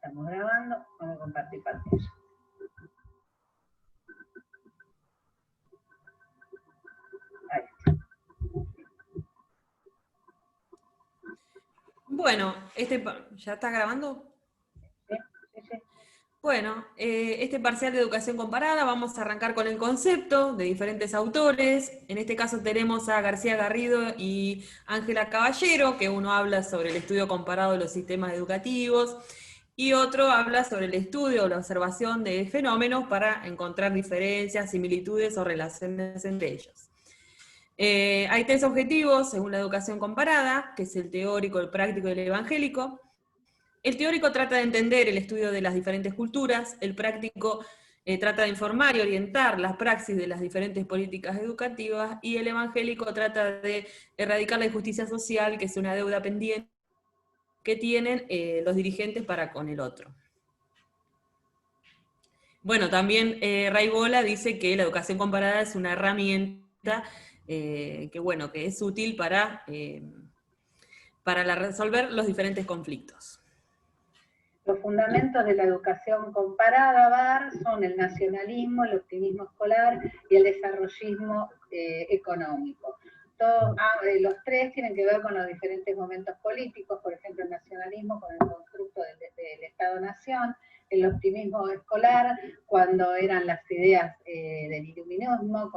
Estamos grabando, vamos a compartir pantalla. Ahí está. Bueno, ¿ya está grabando? ¿Sí? Sí, sí. Bueno, este parcial de educación comparada vamos a arrancar con el concepto de diferentes autores. En este caso tenemos a García Garrido y Ángela Caballero, que uno habla sobre el estudio comparado de los sistemas educativos y otro habla sobre el estudio o la observación de fenómenos para encontrar diferencias, similitudes o relaciones entre ellos. Hay tres objetivos según la educación comparada, que es el teórico, el práctico y el evangélico. El teórico trata de entender el estudio de las diferentes culturas, el práctico trata de informar y orientar las praxis de las diferentes políticas educativas, y el evangélico trata de erradicar la injusticia social, que es una deuda pendiente que tienen los dirigentes para con el otro. Bueno, también Ray Bola dice que la educación comparada es una herramienta que es útil para resolver los diferentes conflictos. Los fundamentos de la educación comparada, VAR, son el nacionalismo, el optimismo escolar y el desarrollismo económico. Los tres tienen que ver con los diferentes momentos políticos, por ejemplo, el nacionalismo con el constructo del Estado-Nación, el optimismo escolar, cuando eran las ideas del iluminismo,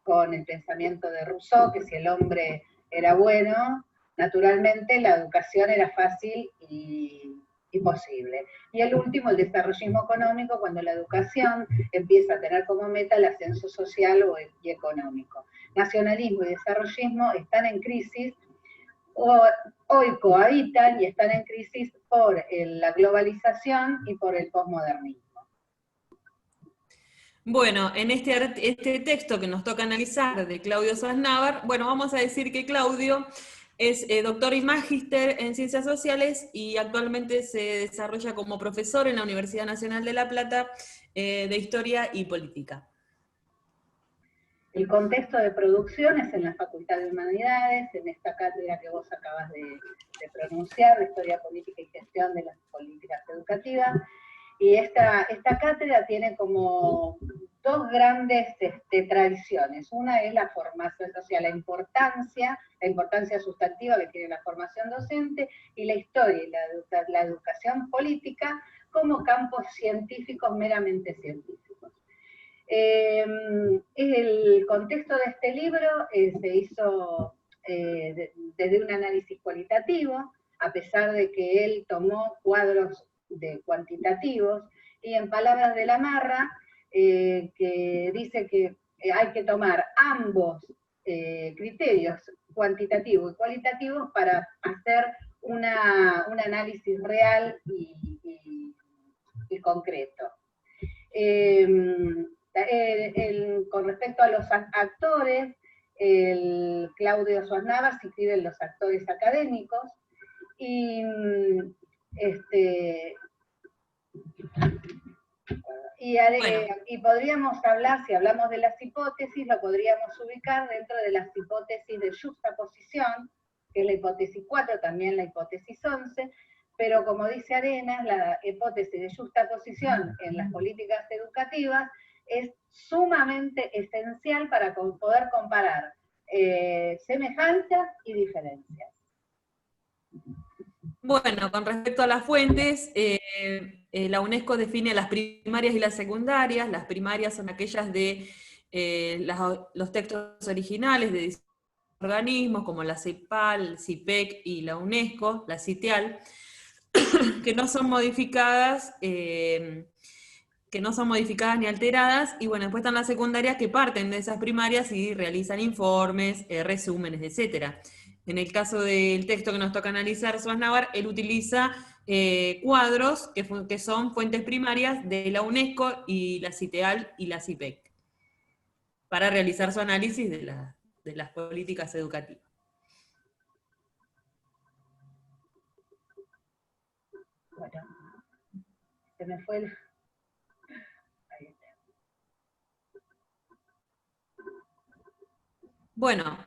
con el pensamiento de Rousseau, que si el hombre era bueno, naturalmente la educación era fácil y posible. Y el último, el desarrollismo económico, cuando la educación empieza a tener como meta el ascenso social y económico. Nacionalismo y desarrollismo están en crisis, hoy cohabitan y están en crisis por la globalización y por el posmodernismo. Bueno, en este texto que nos toca analizar de Claudio Sosnávar, bueno, vamos a decir que Claudio es doctor y magíster en Ciencias Sociales y actualmente se desarrolla como profesor en la Universidad Nacional de La Plata de Historia y Política. El contexto de producción es en la Facultad de Humanidades, en esta cátedra que vos acabas de pronunciar, de Historia Política y Gestión de las Políticas Educativas. Y esta cátedra tiene como dos grandes tradiciones. Una es la formación, o sea, la importancia sustantiva que tiene la formación docente, y la historia y la educación política como campos científicos, meramente científicos. El contexto de este libro se hizo desde un análisis cualitativo, a pesar de que él tomó cuadros cuantitativos, y en palabras de Lamarra, que dice que hay que tomar ambos criterios, cuantitativo y cualitativo, para hacer un análisis real y concreto. Con respecto a los actores, Claudio Sosnávar se inscribe en los actores académicos, y podríamos hablar, si hablamos de las hipótesis, lo podríamos ubicar dentro de las hipótesis de juxtaposición, que es la hipótesis 4, también la hipótesis 11, pero como dice Arenas, la hipótesis de juxtaposición en las políticas educativas es sumamente esencial para poder comparar semejanzas y diferencias. Bueno, con respecto a las fuentes, la UNESCO define las primarias y las secundarias. Las primarias son aquellas de los textos originales de organismos como la CEPAL, CIPEC y la UNESCO, la CITEAL, que no son modificadas ni alteradas, y bueno, después están las secundarias que parten de esas primarias y realizan informes, resúmenes, etc. En el caso del texto que nos toca analizar, Sosnávar, él utiliza cuadros que son fuentes primarias de la UNESCO y la CITEAL y la CIPEC para realizar su análisis de las políticas educativas. Bueno, se me fue el... Ahí está. Bueno,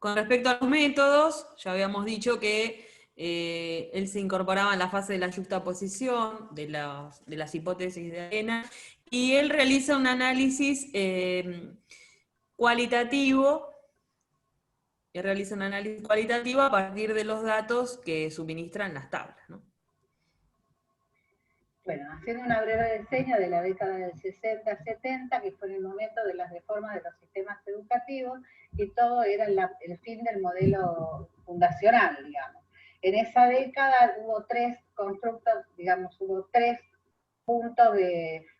Con respecto a los métodos, ya habíamos dicho que él se incorporaba en la fase de la yuxtaposición, de las hipótesis de Arena, y él realiza un análisis cualitativo, a partir de los datos que suministran las tablas, ¿no? Bueno, haciendo una breve reseña de la década del 60-70, que fue en el momento de las reformas de los sistemas educativos, y todo era el fin del modelo fundacional, digamos. En esa década hubo tres constructos, digamos, hubo tres puntos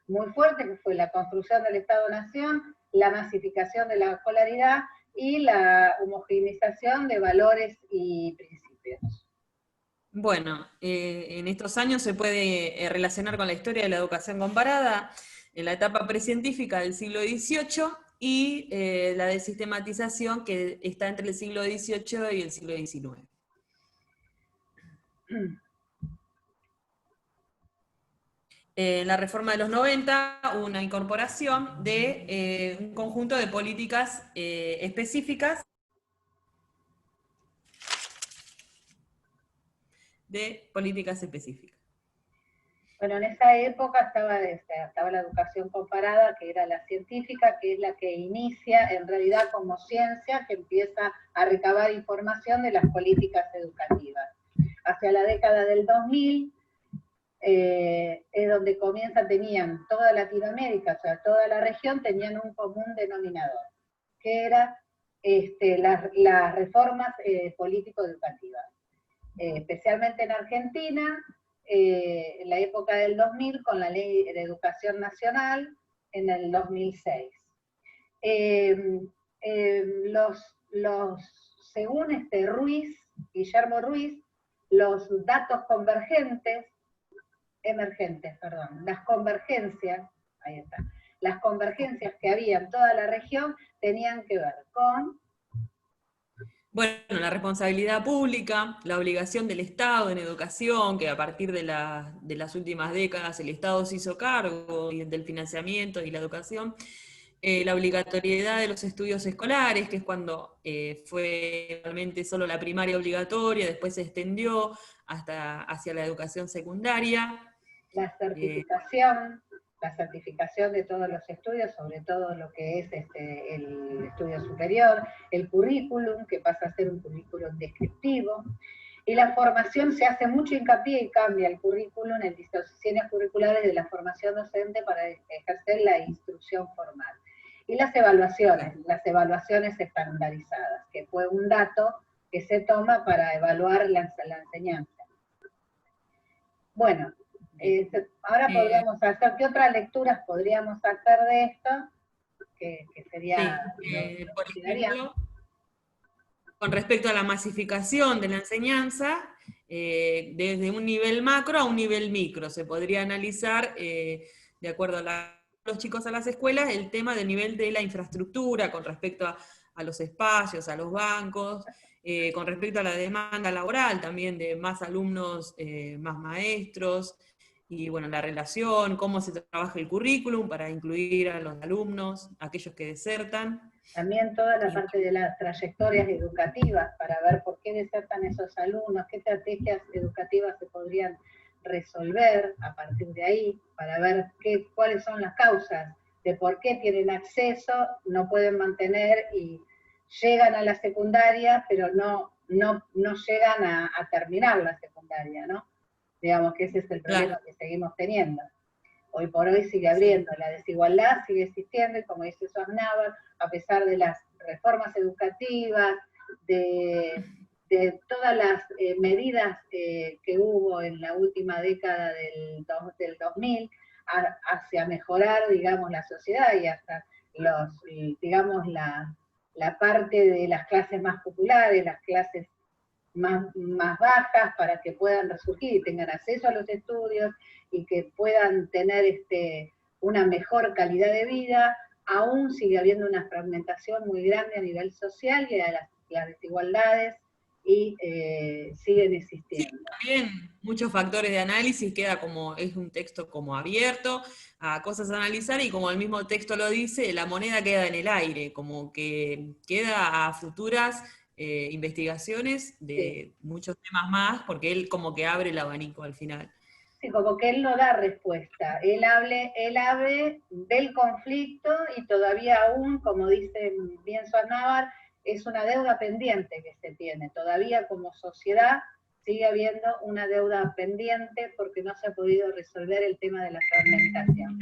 muy fuertes, que fue la construcción del Estado-Nación, la masificación de la escolaridad y la homogeneización de valores y principios. Bueno, en estos años se puede relacionar con la historia de la educación comparada en la etapa precientífica del siglo XVIII y la de sistematización que está entre el siglo XVIII y el siglo XIX. En la reforma de los 90 hubo una incorporación de un conjunto de políticas específicas Bueno, en esa época estaba la educación comparada, que era la científica, que es la que inicia en realidad como ciencia, que empieza a recabar información de las políticas educativas. Hacia la década del 2000, es donde tenían toda Latinoamérica, o sea, toda la región, tenían un común denominador, que era las reformas político-educativas. Especialmente en Argentina, en la época del 2000, con la Ley de Educación Nacional, en el 2006. Según Guillermo Ruiz, los datos las convergencias que había en toda la región tenían que ver con bueno, la responsabilidad pública, la obligación del Estado en educación, que a partir de las últimas décadas el Estado se hizo cargo del financiamiento y la educación, la obligatoriedad de los estudios escolares, que es cuando fue realmente solo la primaria obligatoria, después se extendió hacia la educación secundaria. La certificación de todos los estudios, sobre todo lo que es el estudio superior, el currículum, que pasa a ser un currículum descriptivo, y la formación se hace mucho hincapié y cambia el currículum en disposiciones curriculares de la formación docente para ejercer la instrucción formal. Y las evaluaciones estandarizadas, que fue un dato que se toma para evaluar la enseñanza. Bueno, ahora podríamos hacer, ¿qué otras lecturas podríamos hacer de esto? Que sería... por ejemplo, con respecto a la masificación de la enseñanza, desde un nivel macro a un nivel micro, se podría analizar, de acuerdo a los chicos a las escuelas, el tema del nivel de la infraestructura con respecto a los espacios, a los bancos, con respecto a la demanda laboral también de más alumnos, más maestros, y bueno, la relación, cómo se trabaja el currículum para incluir a los alumnos, aquellos que desertan. También toda la parte de las trayectorias educativas, para ver por qué desertan esos alumnos, qué estrategias educativas se podrían resolver a partir de ahí, para ver cuáles son las causas de por qué tienen acceso, no pueden mantener y llegan a la secundaria, pero no llegan a terminar la secundaria, ¿no? Digamos que ese es el problema que seguimos teniendo. Hoy por hoy sigue habiendo, la desigualdad sigue existiendo, y como dice Sosnávar, a pesar de las reformas educativas, de todas las medidas que hubo en la última década del 2000 hacia mejorar, digamos, la sociedad y hasta digamos, la parte de las clases más populares, las clases más bajas, para que puedan resurgir y tengan acceso a los estudios y que puedan tener una mejor calidad de vida, aún sigue habiendo una fragmentación muy grande a nivel social y las desigualdades y siguen existiendo. Sí, también muchos factores de análisis, es un texto como abierto a cosas a analizar, y como el mismo texto lo dice, la moneda queda en el aire, como que queda a futuras investigaciones de muchos temas más, porque él como que abre el abanico al final. Sí, como que él no da respuesta, él hable del conflicto y todavía aún, como dice bien Swarnavar, es una deuda pendiente que se tiene, todavía como sociedad sigue habiendo una deuda pendiente porque no se ha podido resolver el tema de la fragmentación.